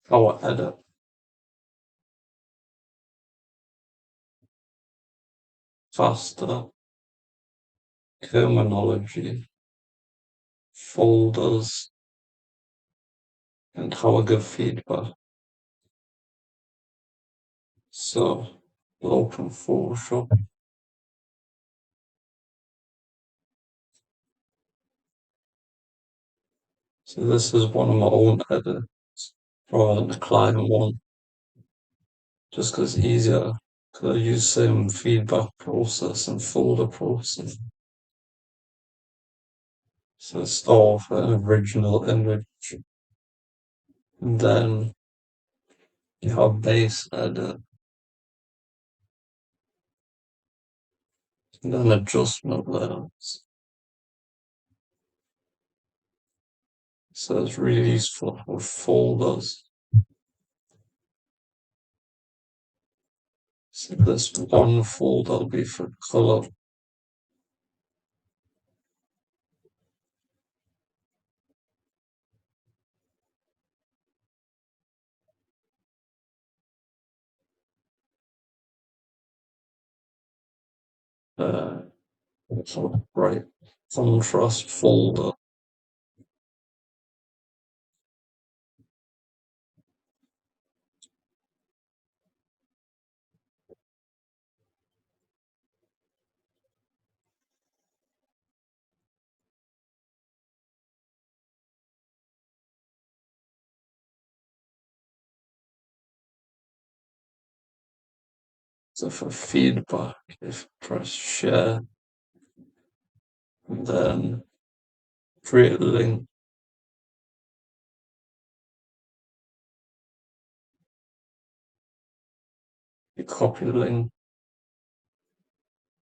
Our edit, faster, terminology, folders, and how I give feedback. So we'll open Photoshop. So this is one of my own edits rather than the client one, just because it's easier. Because I use same feedback process and folder process. So start with an original image, and then you have base edit, and then adjustment layers. So it's really useful with folders. So this one folder will be for color. Uh, sort of bright contrast folder. So for feedback, if you press share, and then create a link, you copy the link,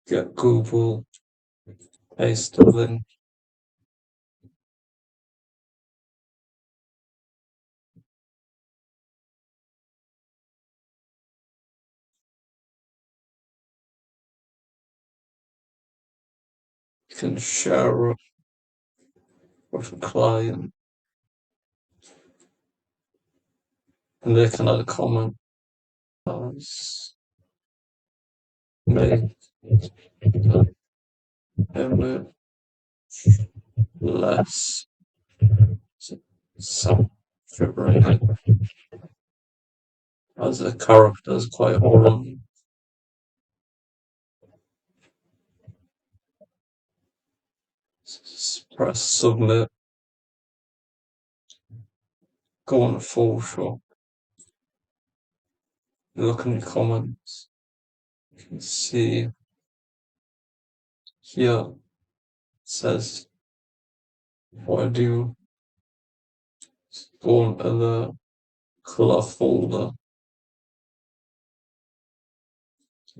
get Google, paste the link, you can share it with a client, and they can add a comment as make the image less saturated, as the character is quite orange. Press submit, go on Photoshop, look in the comments, you can see here it says what I do, go into the color folder,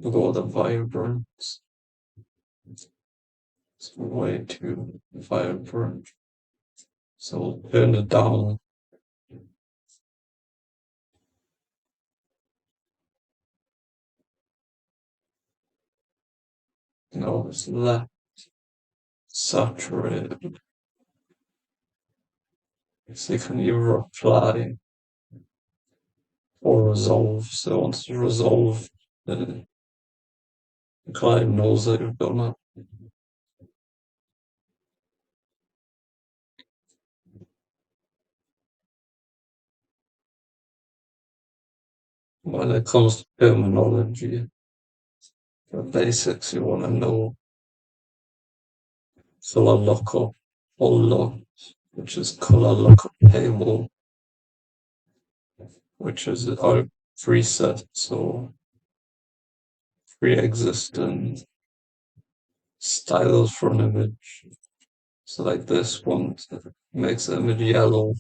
go to the vibrance, it's way too vibrant, so we'll turn it down. Now it's less saturated. So you can either apply or resolve. So once you resolve, the client knows that you've done it. When it comes to terminology, the basics you want to know, color lookup or look, which is color lookup table, which is our preset, so pre-existing styles for an image. So like this one makes the image yellow.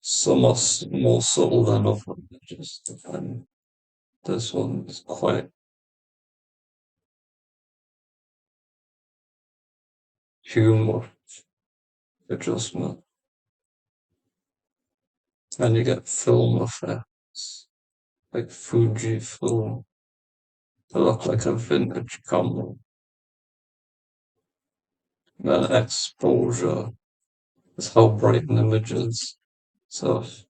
Some are more subtle than other images, and this one is quite humor adjustment. And you get film effects, like Fuji film. They look like a vintage camera. Then exposure, is how bright an image is. So if,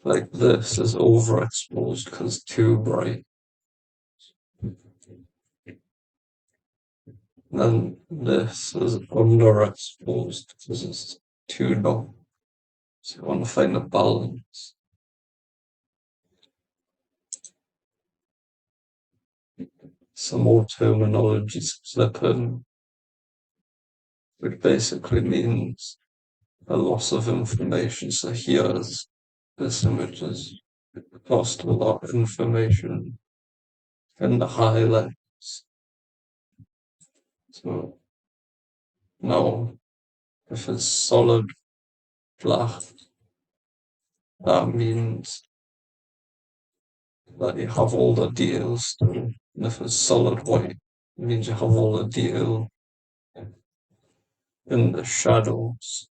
like this is overexposed because it's too bright. And this is underexposed because it's too dark. So you want to find a balance. Some more terminologies slip in, which basically means a loss of information. So here's this image has lost a lot of information in the highlights. So now if it's solid black, that means that you have all the details still. And if it's solid white, it means you have all the detail in the shadows.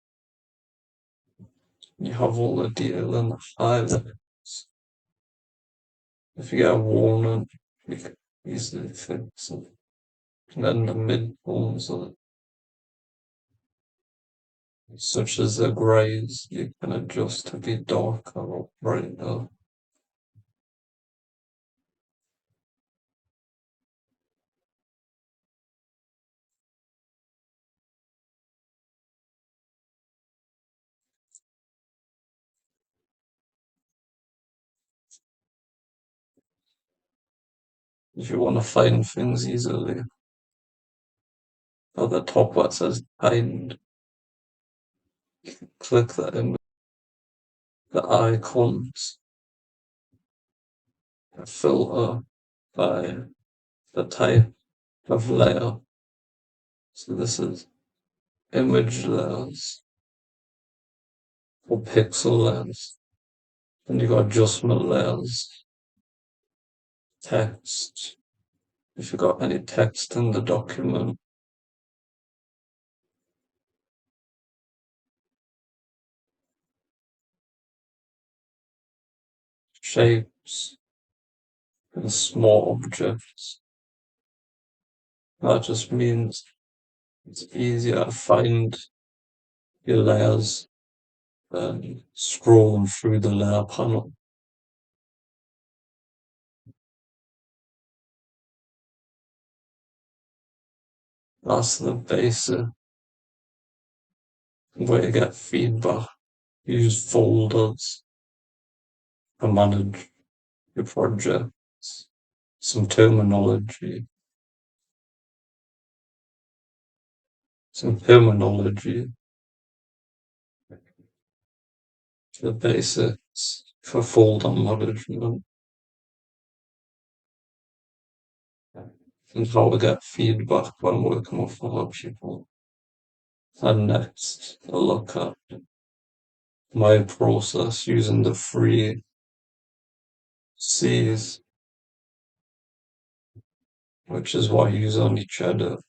You have all the detail in the highlights. If you get a warning, you can easily fix it. And then the midtones such as the greys, you can adjust to be darker or brighter. If you want to find things easily, at the top where it says find, click that in the icons, filter by the type of layer. So this is image layers or pixel layers. And you got adjustment layers, text. If you got any text in the document, shapes and small objects. That just means it's easier to find your layers than scrolling through the layer panel. That's the basic way to get feedback. Use folders to manage your projects. Some terminology. Some terminology. The basics for folder management and how to get feedback when working with other people. And next, a look at my process using the three C's, which is what I use on each edit.